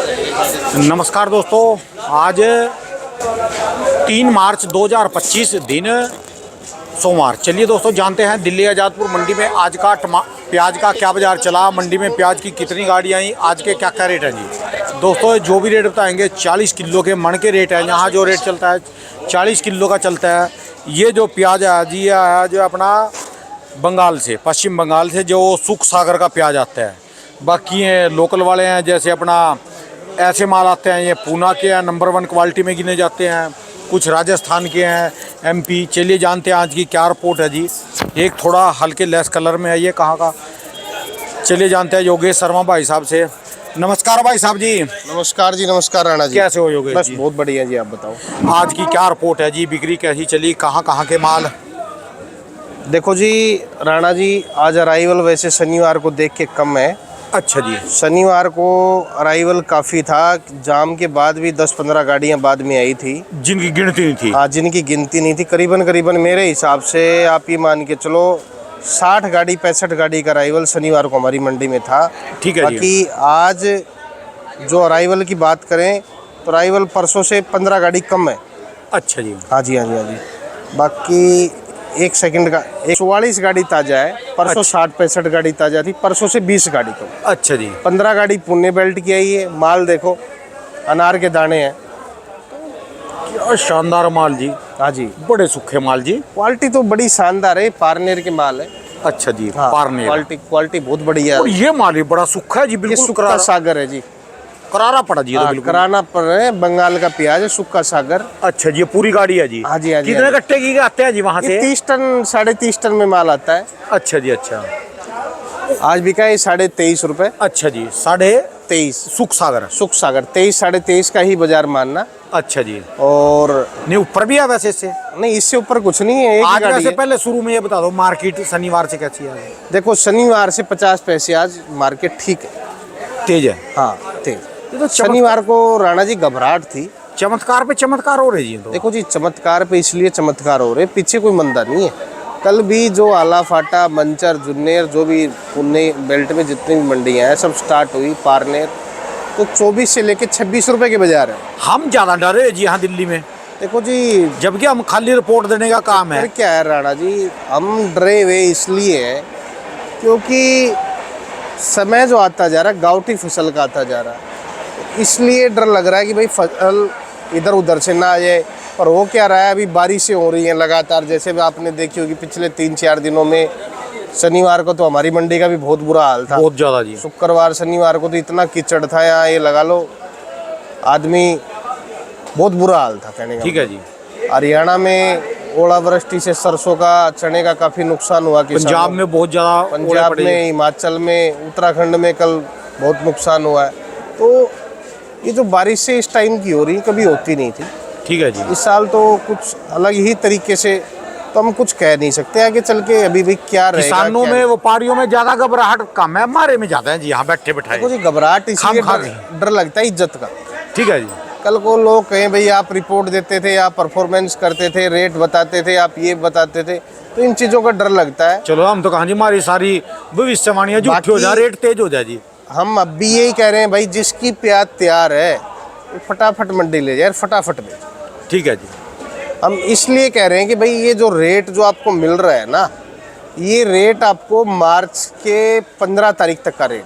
नमस्कार दोस्तों, आज 3 मार्च 2025 दिन सोमवार। चलिए दोस्तों, जानते हैं दिल्ली आज़ादपुर मंडी में आज का प्याज का क्या बाज़ार चला, मंडी में प्याज की कितनी गाड़ियाँ आई, आज के क्या क्या रेट हैं जी। दोस्तों जो भी रेट बताएंगे 40 किलो के मन के रेट है। यहाँ जो रेट चलता है 40 किलो का चलता है। ये जो प्याज है जी, ये आया जो अपना बंगाल से, पश्चिम बंगाल से, जो सुख सागर का प्याज आता है। बाकी ये लोकल वाले हैं, जैसे अपना ऐसे माल आते हैं, ये पूना के हैं, नंबर 1 क्वालिटी में गिने जाते हैं। कुछ राजस्थान के हैं, एमपी। चलिए जानते हैं आज की क्या रिपोर्ट है जी। एक थोड़ा हल्के लेस कलर में है, ये कहाँ का, चलिए जानते हैं योगेश शर्मा भाई साहब से। नमस्कार भाई साहब जी। नमस्कार जी, नमस्कार राणा जी। कैसे हो योगेश बस जी? बहुत बढ़िया जी, आप बताओ आज की क्या रिपोर्ट है जी, बिक्री कैसी चली, कहाँ कहाँ के माल? देखो जी राणा जी, आज अराइवल वैसे शनिवार को देख के कम है। अच्छा जी। शनिवार को अराइवल काफ़ी था, जाम के बाद भी 10-15 गाड़ियां बाद में आई थी, जिनकी गिनती नहीं थी। हाँ, जिनकी गिनती नहीं थी। करीबन मेरे हिसाब से आप ये मान के चलो 60 गाड़ी 65 गाड़ी का अराइवल शनिवार को हमारी मंडी में था। ठीक है जी। बाकी आज जो अराइवल की बात करें तो अराइवल परसों से 15 गाड़ी कम है। अच्छा जी। हाँ जी, हाँ जी, हाँ जी। बाकी एक सेकंड का 44 गाड़ी ताज़ा है, परसों 60-65 गाड़ी ताज़ा थी, परसों से 20 गाड़ी कम। अच्छा जी। 15 गाड़ी पुणे बेल्ट की आई है। माल देखो, अनार के दाने हैं। क्या शानदार माल जी। हाँ जी, बड़े सूखे माल जी। क्वालिटी तो बड़ी शानदार है, पारनेर के माल है। अच्छा जी। हाँ, पारनेर क्वालिटी बहुत बढ़िया है। और ये माल भी बड़ा सूखा है जी, ये बिल्कुल सुक्का सागर है जी। करारा पड़ा जी, ये तो हाँ, बिल्कुल कराना पर है, बंगाल का प्याज है, सुक्का सागर। अच्छा जी, ये पूरी गाड़ी है जी। हाँ जी, हाँ जी, कितने हाँ जी। कट्टे की आते हैं जी वहाँ ये से? 30 टन 30.5 टन में माल आता है। अच्छा जी। अच्छा आज बिका है 23.5 रुपये। अच्छा जी। 23.5 सुख सागर। सुख सागर 23-23.5 का ही बाजार मानना। अच्छा जी। और नहीं ऊपर भी है वैसे इससे? नहीं, इससे ऊपर कुछ नहीं है, एक ही आज गाड़ी वैसे है। पहले शुरू में ये बता दो, मार्केट शनिवार से कैसी है? देखो शनिवार से 50 पैसे आज मार्केट ठीक है, तेज है। हाँ तेज। ये तो शनिवार को राणा जी घबराहट थी। चमत्कार पे चमत्कार हो रहे जी। तो देखो जी, चमत्कार पे इसलिए चमत्कार हो रहे, पीछे कोई मंदा नहीं है। कल भी जो आला फाटा, मंचर, जुन्नेर, जो भी पुणे बेल्ट में जितनी भी मंडियाँ हैं सब स्टार्ट हुई। पारनेर तो 24 से लेके 26 रुपए के बाजार है। हम ज्यादा डरे जी यहाँ दिल्ली में, देखो जी, जबकि हम खाली रिपोर्ट देने का काम है। फिर क्या है राणा जी, हम डरे हुए इसलिए है क्योंकि समय जो आता जा रहा है गावठी फसल का आता जा रहा है, इसलिए डर लग रहा है कि भाई फसल इधर उधर से ना आ जाए। पर हो क्या रहा है, अभी बारिशें हो रही हैं लगातार, जैसे भी आपने देखी होगी पिछले 3-4 दिनों में। शनिवार को तो हमारी मंडी का भी बहुत बुरा हाल था, बहुत ज्यादा जी। शुक्रवार शनिवार को तो इतना कीचड़ था यहाँ, ये लगा लो आदमी, बहुत बुरा हाल था कहने का। ठीक है जी। हरियाणा में ओलावृष्टि से सरसों का, चने का काफ़ी नुकसान हुआ किसानों को। पंजाब में बहुत ज्यादा, पंजाब में, हिमाचल में, उत्तराखंड में कल बहुत नुकसान हुआ है। तो ये जो बारिश से इस टाइम की हो रही, कभी होती नहीं थी। ठीक है जी। इस साल तो कुछ अलग ही तरीके से, तो हम कुछ कह नहीं सकते आगे चल के अभी भी क्या रहेगा। किसानों में, व्यापारियों में ज्यादा घबराहट कम है, हमारे में ज्यादा है जी। यहाँ बैठे बैठाए देखो जी, घबराहट इसलिए डर लगता है इज्जत का। ठीक है जी। कल को लोग कहें भाई आप रिपोर्ट देते थे, आप परफॉर्मेंस करते थे, रेट बताते थे, आप ये बताते थे, तो इन चीज़ों का डर लगता है। चलो हम तो कहा जी, हमारी सारी भविष्यवाणियां झूठी हो जाए, रेट तेज हो जाए जी। हम अब भी यही कह रहे हैं भाई, जिसकी प्याज तैयार है वो फटाफट मंडी ले जाए, फटाफट बेच। ठीक है जी। हम इसलिए कह रहे हैं कि भाई ये जो रेट जो आपको मिल रहा है ना, ये रेट आपको मार्च के 15 तारीख तक का रेट,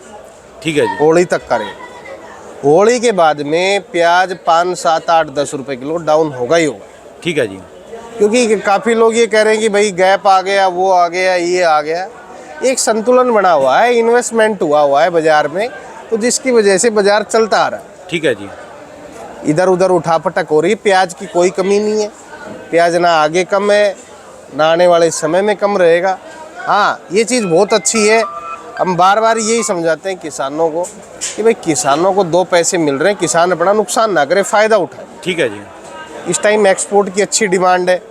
ठीक है जी। होली तक का रेट। होली के बाद में प्याज 5, 7, 8, 10 रुपए किलो डाउन होगा ही होगा। ठीक है जी। क्योंकि काफ़ी लोग ये कह रहे हैं कि भाई गैप आ गया, वो आ गया, ये आ गया। एक संतुलन बना हुआ है, इन्वेस्टमेंट हुआ है बाजार में, तो जिसकी वजह से बाजार चलता आ रहा है। ठीक है जी। इधर उधर उठापटक हो रही है, प्याज की कोई कमी नहीं है। प्याज ना आगे कम है, ना आने वाले समय में कम रहेगा। हाँ, ये चीज़ बहुत अच्छी है। हम बार बार यही समझाते हैं किसानों को कि भाई किसानों को 2 पैसे मिल रहे हैं, किसान अपना नुकसान ना करे, फ़ायदा उठाए। ठीक है जी। इस टाइम एक्सपोर्ट की अच्छी डिमांड है।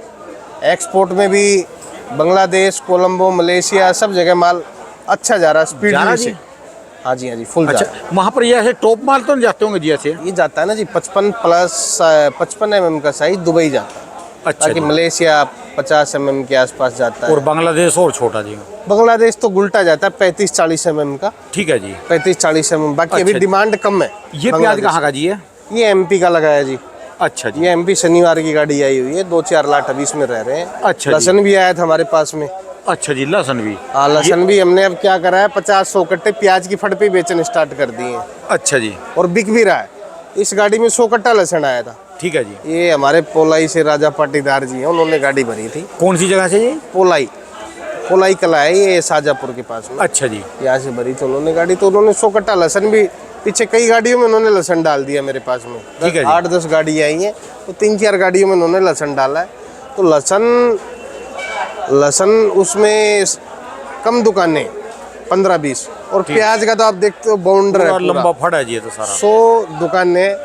एक्सपोर्ट में भी बांग्लादेश, कोलंबो, मलेशिया, सब जगह माल अच्छा जा रहा है, स्पीड से। हाँ जी, हाँ जी, फुल। अच्छा, वहाँ पर ये ऐसे टॉप माल तो नहीं जाते होंगे जी ऐसे? ये जाता है ना जी 55 प्लस 55 mm का साइज दुबई जाता है। अच्छा बाकी जी। मलेशिया 50 mm के आसपास जाता और है। बांग्लादेश और छोटा जी। बांग्लादेश तो गुल्टा जाता है 35-40 mm का, ठीक है जी। 35-40 mm। बाकी अच्छा अभी जी। डिमांड कम है। ये प्याज बांग्लादेश कहाँ का जी है? ये एमपी का लगाया जी। अच्छा जी। ये एमपी शनिवार की गाड़ी आई हुई है, 2-4 लाख अभी इसमें रह रहे हैं। अच्छा जी। लहसन भी आया था हमारे पास में। अच्छा जी, लहसुन भी। हाँ, लहसन भी हमने अब क्या करा है, 50-100 कट्टे प्याज की फट पे बेचने स्टार्ट कर दिए हैं अच्छा जी। और बिक भी रहा है। इस गाड़ी में 100 कट्टा लहसन आया था। ठीक है जी। ये हमारे पोलाई से राजा पाटीदार जी हैं, उन्होंने गाड़ी भरी थी। कौन सी जगह से जी? पोलाई कला है ये शाहजहाँपुर के पास में। अच्छा जी। यहाँ से भरी थी उन्होंने गाड़ी, तो उन्होंने 100 कट्टा लहसन भी, पीछे कई गाड़ियों में उन्होंने लहसन डाल दिया मेरे पास में। ठीक है जी। 8-10 गाड़ी आई हैं, तो 3-4 गाड़ियों में उन्होंने लहसन डाला है। तो लहसन उसमें कम दुकानें 15-20, और प्याज का तो आप देखते हो बाउंडर है पूरा पूरा। लंबा फड़ा है जी ये तो सारा। 100 दुकानें।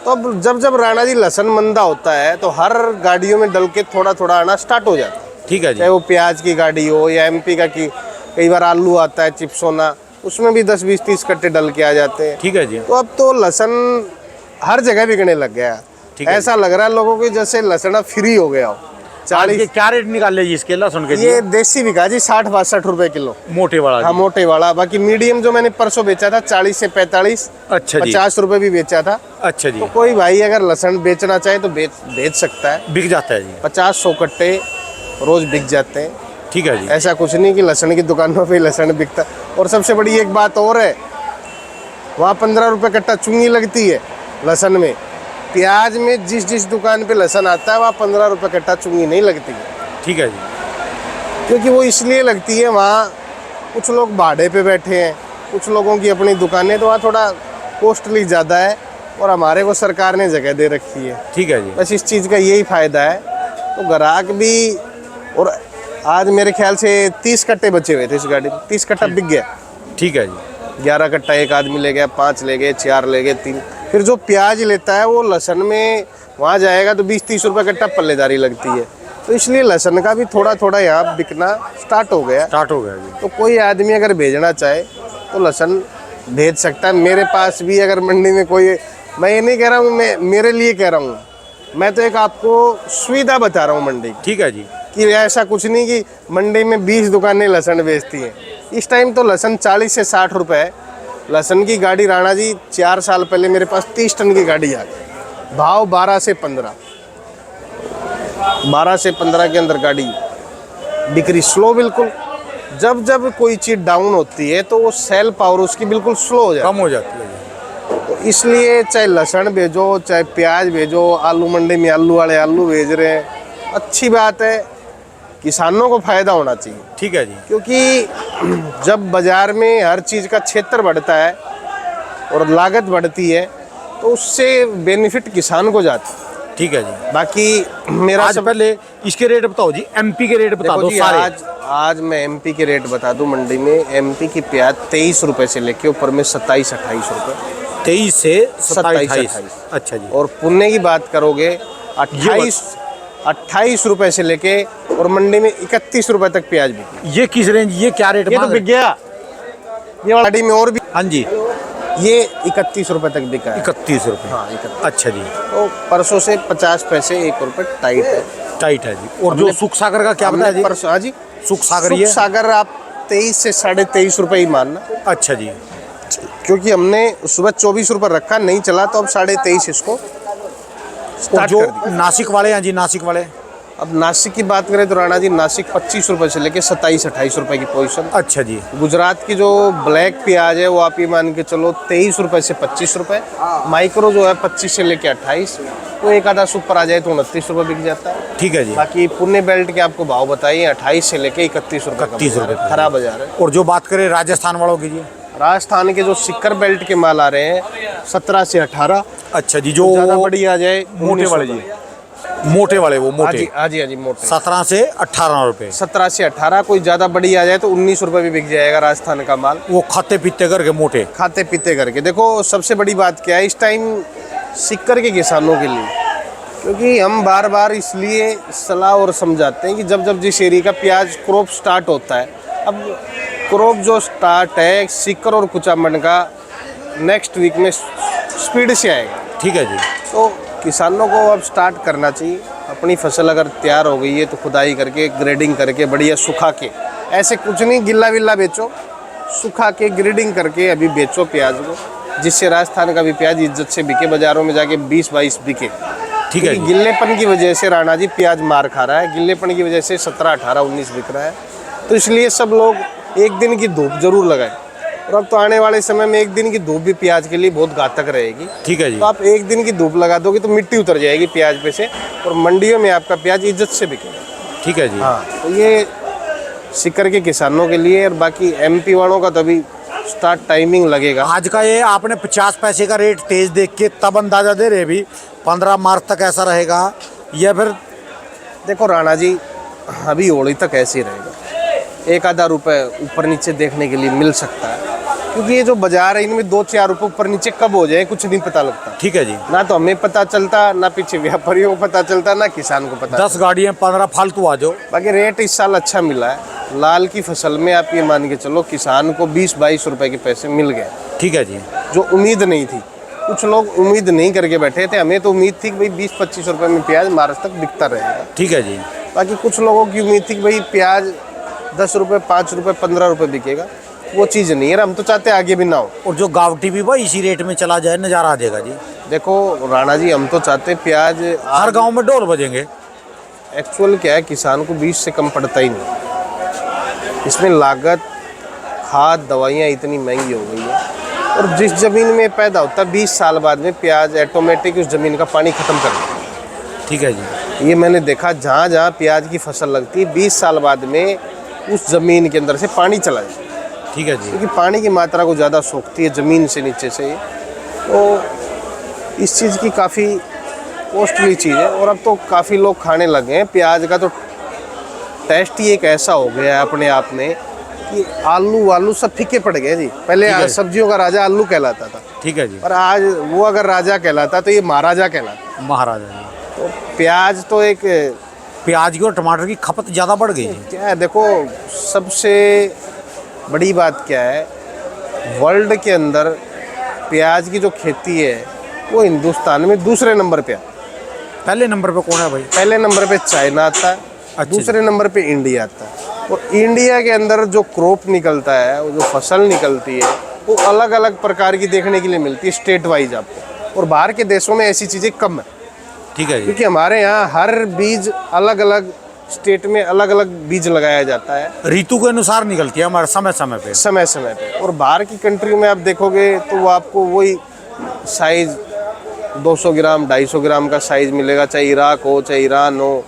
तो अब जब राणा जी लहसन मंदा होता है तो हर गाड़ियों में डल के थोड़ा थोड़ा आना स्टार्ट हो जाता है। ठीक है जी। चाहे वो प्याज की गाड़ी हो या एमपी का, की कई बार आलू आता है चिप्स होना, उसमें भी 10-20-30 कट्टे डल के आ जाते हैं। ठीक है जी। तो अब तो लहसन हर जगह बिकने लग गया है। ठीक है ऐसा लग रहा है लोगों को जैसे लहसन अब फ्री हो गया हो। आज के 40 क्या रेट निकाले जी इसके लहसुन के जी? ये देसी बिका जी 60-62 रुपए किलो, मोटे वाला हाँ जी। मोटे वाला। बाकी मीडियम जो मैंने परसों बेचा था 40 से 45, अच्छा जी। 50 रुपए भी बेचा था। अच्छा जी। तो कोई भाई अगर लहसन बेचना चाहे तो बेच सकता है। बिक जाता है जी। 50-100 कट्टे रोज बिक जाते हैं। ठीक है जी। ऐसा कुछ नहीं कि लहसन की दुकानों पे लहसन बिकता। और सबसे बड़ी एक बात और है, वहाँ 15 रुपए कट्टा चुंगी लगती है लहसन में। प्याज में जिस दुकान पे लहसन आता है वहाँ 15 रुपए कट्टा चुंगी नहीं लगती है। ठीक है जी। क्योंकि वो इसलिए लगती है, वहाँ कुछ लोग भाड़े पे बैठे हैं, कुछ लोगों की अपनी दुकानें, तो वहाँ थोड़ा कॉस्टली ज़्यादा है, और हमारे को सरकार ने जगह दे रखी है। ठीक है जी। बस इस चीज़ का यही फ़ायदा है। तो ग्राहक भी, और आज मेरे ख्याल से 30 कट्टे बचे हुए थे इस गाड़ी में, 30 कट्टा बिक गया। ठीक है जी। 11 कट्टा एक आदमी ले गया, 5 ले गए, 4 ले गए, 3। फिर जो प्याज लेता है वो लहसन में वहाँ जाएगा तो 20-30 रुपए कट्टा पल्लेदारी लगती है। तो इसलिए लहसन का भी थोड़ा थोड़ा यहाँ बिकना स्टार्ट हो गया। स्टार्ट हो गया जी। तो कोई आदमी अगर भेजना चाहे तो लहसन भेज सकता है। मेरे पास भी अगर मंडी में कोई, मैं ये नहीं कह रहा हूँ, मैं मेरे लिए कह रहा हूँ, मैं तो एक आपको सुविधा बता रहा हूँ मंडी की। ठीक है जी। कि ऐसा कुछ नहीं कि मंडी में 20 दुकानें लहसन बेचती हैं। इस टाइम तो लहसन 40 से 60 रुपए है। लहसन की गाड़ी राणा जी 4 साल पहले मेरे पास 30 टन की गाड़ी आ गई, भाव 12 से 15 के अंदर गाड़ी बिक्री स्लो बिल्कुल। जब कोई चीज़ डाउन होती है तो वो सेल पावर उसकी बिल्कुल स्लो हो जाती है, कम हो जाती है जी। तो इसलिए चाहे लहसन भेजो चाहे प्याज भेजो, आलू मंडी में आलू वाले आलू भेज रहे हैं, अच्छी बात है, किसानों को फायदा होना चाहिए। ठीक है जी। क्योंकि जब बाजार में हर चीज़ का क्षेत्र बढ़ता है और लागत बढ़ती है तो उससे बेनिफिट किसान को जाता है। ठीक है जी। बाकी मेरा आज पहले इसके रेट बताओ जी, एमपी के रेट बता देखो दो जी, सारे। आज मैं एमपी के रेट बता दूं। मंडी में एमपी की प्याज 23 रुपए से लेके ऊपर में 27-28 रुपए, 23 से 27-28। 27-28। अच्छा जी। और पुणे की बात करोगे 28 रुपए से लेके और मंडी में 31 रुपए तक प्याज बिकी। ये किस रेंज, ये क्या रेट ये तो मांग बिक रहे? गया, ये वाला गाड़ी में और भी। हाँ जी। ये 31 रुपए तक बिका है। 31 रुपये। हाँ 31। अच्छा जी। तो परसों से 50 पैसे 1 रुपए टाइट है। टाइट है जी। और जो सुख सागर का क्या बताया जी? परसों, हाँ जी, सुख सागर ये? सुख सागर आप 23 से 23.5 रुपए ही मानना, अच्छा जी। क्योंकि हमने सुबह 24 रुपए रखा, नहीं चला तो अब 23.5 इसको और स्टार्ट जो कर दिया। नासिक वाले हैं जी, नासिक वाले? अब नासिक की बात करें तो राणा जी नासिक 25 रुपए से लेके 27-28 रुपए की पोजीशन। अच्छा जी। गुजरात की जो ब्लैक प्याज है वो आप ये मान के चलो 23 रुपए से 25 रुपए। माइक्रो जो है 25 से लेके 28, तो एक आधा सुपर आ जाए तो 29 रुपए बिक जाता है। ठीक है जी। बाकी पुणे बेल्ट के आपको भाव बताइए 28 से लेके 31 रुपए। 31 रुपए खराब बाजार है। और जो बात करें राजस्थान वालों की जी? राजस्थान के जो सिक्कर बेल्ट के माल आ रहे हैं 17 से 18। अच्छा जी। जो ज्यादा बड़ी आ जाए मोटे वाले जी, मोटे वाले वो हाँ मोटे जी, हाँ जी, हाँ जी, मोटे 17 से 18 रुपए। 17 से 18। कोई ज्यादा बड़ी आ जाए तो 19 रुपए भी बिक जाएगा राजस्थान का माल, वो खाते पीते करके मोटे। खाते पीते करके। देखो सबसे बड़ी बात क्या है इस टाइम सिक्कर के किसानों के लिए, क्योंकि हम बार बार इसलिए सलाह और समझाते हैं कि जब जिस एरिया का प्याज क्रॉप स्टार्ट होता है, अब क्रॉप जो स्टार्ट है सिक्कर और कुचामन का नेक्स्ट वीक में स्पीड से आएगा। ठीक है जी। तो किसानों को अब स्टार्ट करना चाहिए। अब अपनी फसल अगर तैयार हो गई है तो खुदाई करके ग्रेडिंग करके बढ़िया सुखा के, ऐसे कुछ नहीं गिल्ला विल्ला बेचो, सुखा के ग्रेडिंग करके अभी बेचो प्याज को, जिससे राजस्थान का भी प्याज इज्जत से बिके, बाजारों में जाके 20-22 बिके। ठीक है क्योंकि जी। गिल्लेपन की वजह से राणा जी प्याज मार खा रहा है, गिल्लेपन की वजह से 17, 18, 19 बिक रहा है। तो इसलिए सब लोग एक दिन की धूप जरूर लगाएं। और अब तो आने वाले समय में एक दिन की धूप भी प्याज के लिए बहुत घातक रहेगी। ठीक है जी। तो आप एक दिन की धूप लगा दोगे तो मिट्टी उतर जाएगी प्याज पे से, और मंडियों में आपका प्याज इज्जत से बिकेगा। ठीक है जी। हाँ, तो ये सीकर के किसानों के लिए, और बाकी एमपी वालों का तो अभी स्टार्ट टाइमिंग लगेगा। आज का ये आपने 50 पैसे का रेट तेज देख के तब अंदाजा दे रहे भी 15 मार्च तक ऐसा रहेगा, या फिर देखो राणा जी, अभी होली तक ऐसे ही रहेगा, 1-आधा रुपये ऊपर नीचे देखने के लिए मिल सकता है, क्योंकि ये जो बाजार है इनमें 2-4 रुपये ऊपर नीचे कब हो जाए कुछ नहीं पता लगता। ठीक है जी। ना तो हमें पता चलता, ना पीछे व्यापारियों को पता चलता, ना किसान को पता। 10 गाड़ियाँ 15 फालतू आ जाओ। बाकी रेट इस साल अच्छा मिला है। लाल की फसल में आप ये मान के चलो किसान को 20-22 रुपए के पैसे मिल गए। ठीक है जी। जो उम्मीद नहीं थी, कुछ लोग उम्मीद नहीं करके बैठे थे, हमें तो उम्मीद थी कि भाई 20-25 रुपए में प्याज मार्च तक बिकता रहेगा। ठीक है जी। बाकी कुछ लोगों की उम्मीद थी कि भाई प्याज 10 रुपये, 5 रुपये, 15 रुपये बिकेगा। वो चीज़ नहीं है, हम तो चाहते आगे भी ना हो। और जो गावटी भी भाई इसी रेट में चला जाए, नज़ारा आ जाएगा जी। देखो राणा जी, हम तो चाहते प्याज हर गांव में ढोल बजेंगे। एक्चुअल क्या है, किसान को 20 से कम पड़ता ही नहीं। इसमें लागत, खाद, दवाइयाँ इतनी महंगी हो गई है, और जिस ज़मीन में पैदा होता है 20 साल बाद में प्याज ऑटोमेटिक उस ज़मीन का पानी ख़त्म कर देता है। ठीक है जी। ये मैंने देखा, जहाँ जहाँ प्याज की फसल लगती है 20 साल बाद में उस ज़मीन के अंदर से पानी चला जाता है। ठीक है जी। क्योंकि पानी की मात्रा को ज़्यादा सोखती है ज़मीन से नीचे से, तो इस चीज़ की काफ़ी कॉस्टली चीज़ है। और अब तो काफ़ी लोग खाने लगे हैं प्याज का, तो टेस्ट ही एक ऐसा हो गया है अपने आप में कि आलू सब फीके पड़ गए जी। पहले सब्जियों का राजा आलू कहलाता था। ठीक है जी। पर आज वो अगर राजा कहलाता तो ये महाराजा कहलाता। महाराजा जी। तो प्याज तो एक प्याज की और टमाटर की खपत ज़्यादा बढ़ गई है। क्या है, देखो सबसे बड़ी बात क्या है, वर्ल्ड के अंदर प्याज की जो खेती है वो हिंदुस्तान में दूसरे नंबर पे है। पहले नंबर पे कौन है भाई? पहले नंबर पे चाइना आता है, अच्छा। दूसरे नंबर पे इंडिया आता है। और इंडिया के अंदर जो क्रॉप निकलता है, वो जो फसल निकलती है, वो अलग अलग प्रकार की देखने के लिए मिलती है स्टेट वाइज आपको। और बाहर के देशों में ऐसी चीज़ें कम है। ठीक है जी। क्योंकि हमारे यहाँ हर बीज अलग अलग स्टेट में अलग अलग बीज लगाया जाता है, ऋतु के अनुसार निकलती है हमारे समय समय पे। समय समय पे। और बाहर की कंट्री में आप देखोगे तो वो आपको वही साइज 200 ग्राम 250 ग्राम का साइज मिलेगा, चाहे इराक हो चाहे ईरान हो।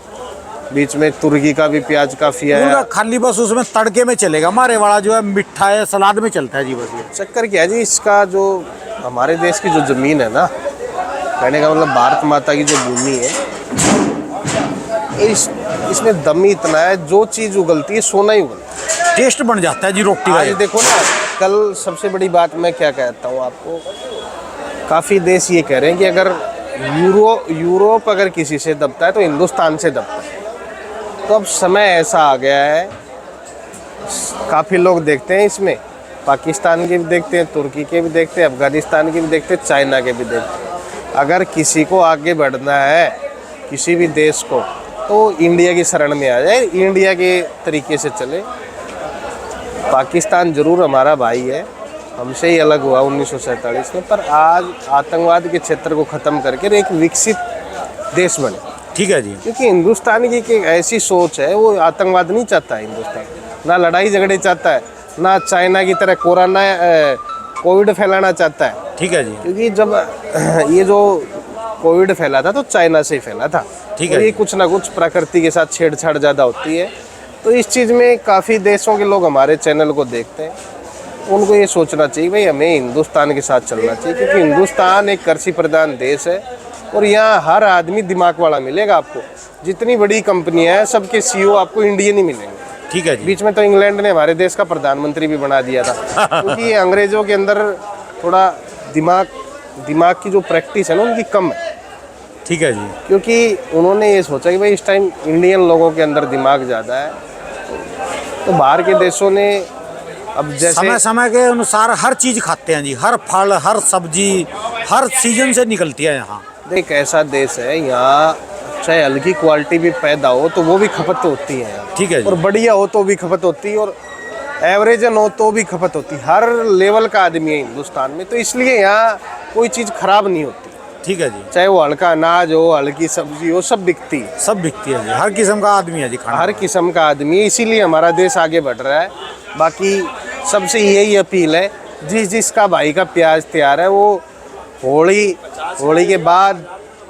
बीच में तुर्की का भी प्याज काफ़ी है। पूरा खाली बस उसमें तड़के में चलेगा। हमारे वाला जो है मिठा है, सलाद में चलता है जी बस। ये चक्कर क्या है जी, इसका जो हमारे देश की जो ज़मीन है ना, कहने का मतलब भारत माता की जो भूमि है, इसमें दम ही इतना है, जो चीज़ उगलती है सोना ही उगलता है। टेस्ट बन जाता है जी रोटी आज का। देखो ना, कल सबसे बड़ी बात मैं क्या कहता हूँ आपको, काफ़ी देश ये कह रहे हैं कि अगर यूरोप अगर किसी से दबता है तो हिंदुस्तान से दबता है। तो अब समय ऐसा आ गया है, काफ़ी लोग देखते हैं इसमें, पाकिस्तान के भी देखते हैं, तुर्की के भी देखते हैं, अफगानिस्तान के भी देखते हैं, चाइना के भी देखते हैं। अगर किसी को आगे बढ़ना है, किसी भी देश को, तो इंडिया की शरण में आ जाए, इंडिया के तरीके से चले। पाकिस्तान ज़रूर हमारा भाई है, हमसे ही अलग हुआ 1947 में, पर आज आतंकवाद के क्षेत्र को ख़त्म करके एक विकसित देश बने। ठीक है जी। क्योंकि हिंदुस्तान की एक ऐसी सोच है, वो आतंकवाद नहीं चाहता है हिंदुस्तान, ना लड़ाई झगड़े चाहता है, ना चाइना की तरह कोविड फैलाना चाहता है। ठीक है जी। क्योंकि जब ये जो कोविड फैला था तो चाइना से ही फैला था। ठीक है। और ये कुछ ना कुछ प्रकृति के साथ छेड़छाड़ ज़्यादा होती है। तो इस चीज़ में काफ़ी देशों के लोग हमारे चैनल को देखते हैं, उनको ये सोचना चाहिए भाई हमें हिंदुस्तान के साथ चलना चाहिए। क्योंकि हिंदुस्तान एक कृषि प्रधान देश है, और यहाँ हर आदमी दिमाग वाला मिलेगा आपको। जितनी बड़ी कंपनियाँ हैं, सबके सीईओ आपको इंडियन ही मिलेंगे। ठीक है जी। बीच में तो इंग्लैंड ने हमारे देश का प्रधानमंत्री भी बना दिया था। क्योंकि अंग्रेज़ों के अंदर थोड़ा दिमाग की जो प्रैक्टिस है ना, उनकी कम है। ठीक है जी। क्योंकि उन्होंने ये सोचा कि भाई इस टाइम इंडियन लोगों के अंदर दिमाग ज़्यादा है। तो बाहर के देशों ने अब जैसे समय समय के अनुसार हर चीज़ खाते हैं जी, हर फल, हर सब्जी, हर सीजन से निकलती है यहाँ। एक ऐसा देश है, यहाँ चाहे हल्की क्वालिटी भी पैदा हो तो वो भी खपत होती है यहाँ। ठीक है जी। और बढ़िया हो तो भी खपत होती है, और एवरेजन हो तो भी खपत होती है। हर लेवल का आदमी है हिंदुस्तान में, तो इसलिए यहाँ कोई चीज़ खराब नहीं होती। ठीक है जी। चाहे वो हल्का अनाज हो, हल्की सब्जी हो, सब बिकती है। सब बिकती है जी, हर किस्म का आदमी है जी खाना। हर किस्म का आदमी है, इसीलिए हमारा देश आगे बढ़ रहा है। बाकी सबसे यही अपील है, जिसका भाई का प्याज तैयार है वो होली के बाद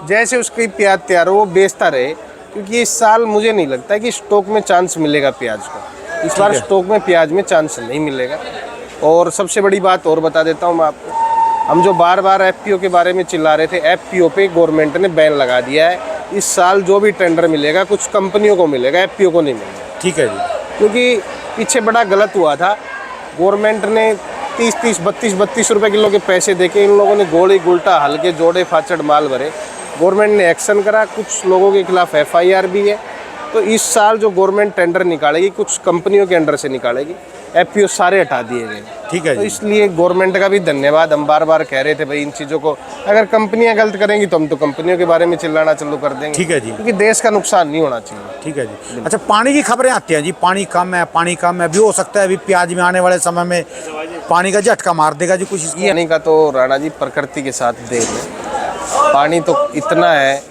जैसे उसकी प्याज तैयार हो वो बेचता रहे, क्योंकि इस साल मुझे नहीं लगता कि स्टॉक में चांस मिलेगा प्याज को। इस बार स्टॉक में प्याज में चांस नहीं मिलेगा। और सबसे बड़ी बात और बता देता हूँ मैं आपको, हम जो बार बार एफपीओ के बारे में चिल्ला रहे थे, एफपीओ पे गवर्नमेंट ने बैन लगा दिया है। इस साल जो भी टेंडर मिलेगा कुछ कंपनियों को मिलेगा, एफपीओ को नहीं मिलेगा। ठीक है जी। क्योंकि पीछे बड़ा गलत हुआ था, गवर्नमेंट ने 30-30, 32-32 रुपये किलो के पैसे देके इन लोगों ने गोली गुल्टा हल्के जोड़े फाचड़ माल भरे। गवर्नमेंट ने एक्शन करा, कुछ लोगों के खिलाफ एफआईआर भी है। तो इस साल जो गवर्नमेंट टेंडर निकालेगी कुछ कंपनियों के अंडर से निकालेगी, एफपीओ सारे हटा दिए गए। ठीक है तो जी। इसलिए गवर्नमेंट का भी धन्यवाद। हम बार बार कह रहे थे भाई इन चीज़ों को, अगर कंपनियां गलत करेंगी तो हम तो कंपनियों के बारे में चिल्लाना चालू कर देंगे। ठीक है जी। क्योंकि देश का नुकसान नहीं होना चाहिए। ठीक है जी। अच्छा, पानी की खबरें आती हैं जी, पानी कम है, पानी कम है, भी हो सकता है अभी प्याज में आने वाले समय में पानी का झटका मार देगा जी कुछ इसको। पानी का तो राणा जी प्रकृति के साथ देन है। पानी तो इतना है,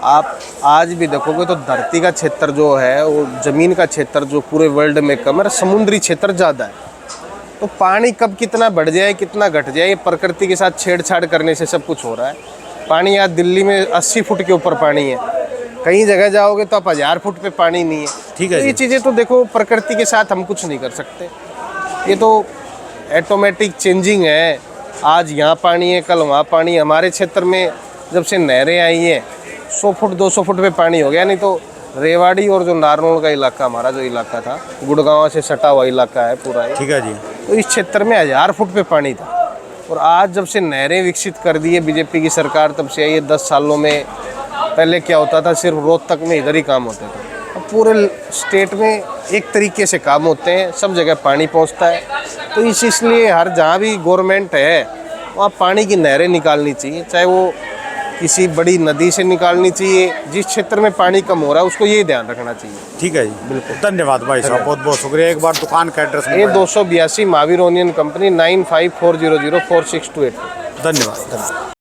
आप आज भी देखोगे तो धरती का क्षेत्र जो है वो ज़मीन का क्षेत्र जो पूरे वर्ल्ड में कम है, समुद्री क्षेत्र ज़्यादा है। तो पानी कब कितना बढ़ जाए कितना घट जाए, ये प्रकृति के साथ छेड़छाड़ करने से सब कुछ हो रहा है। पानी आज दिल्ली में 80 फुट के ऊपर पानी है, कई जगह जाओगे तो आप 1000 फुट पे पानी नहीं है। ठीक है तो ये जी। चीज़ें तो देखो प्रकृति के साथ हम कुछ नहीं कर सकते, ये तो ऑटोमेटिक चेंजिंग है। आज यहाँ पानी है, कल वहाँ पानी। हमारे क्षेत्र में जब से नहरें आई हैं 100 फुट 200 फुट पे पानी हो गया, नहीं तो रेवाड़ी और जो नारनौल का इलाका, हमारा जो इलाका था, गुड़गांव से सटा हुआ इलाका है पूरा ये। ठीक है जी। तो इस क्षेत्र में 1000 फुट पे पानी था। और आज जब से नहरें विकसित कर दी है बीजेपी की सरकार, तब से ये 10 सालों में, पहले क्या होता था सिर्फ रोहतक में इधर ही काम होते थे, अब पूरे स्टेट में एक तरीके से काम होते हैं, सब जगह पानी पहुंचता है। तो इसलिए हर जहाँ भी गवर्नमेंट है वहाँ पानी की नहरें निकालनी चाहिए, चाहे वो किसी बड़ी नदी से निकालनी चाहिए। जिस क्षेत्र में पानी कम हो रहा है उसको ये ध्यान रखना चाहिए। ठीक है जी, बिल्कुल। धन्यवाद भाई साहब, बहुत बहुत शुक्रिया। एक बार दुकान का एड्रेस ये 282 महावीर ओनियन कंपनी 9540046282। धन्यवाद।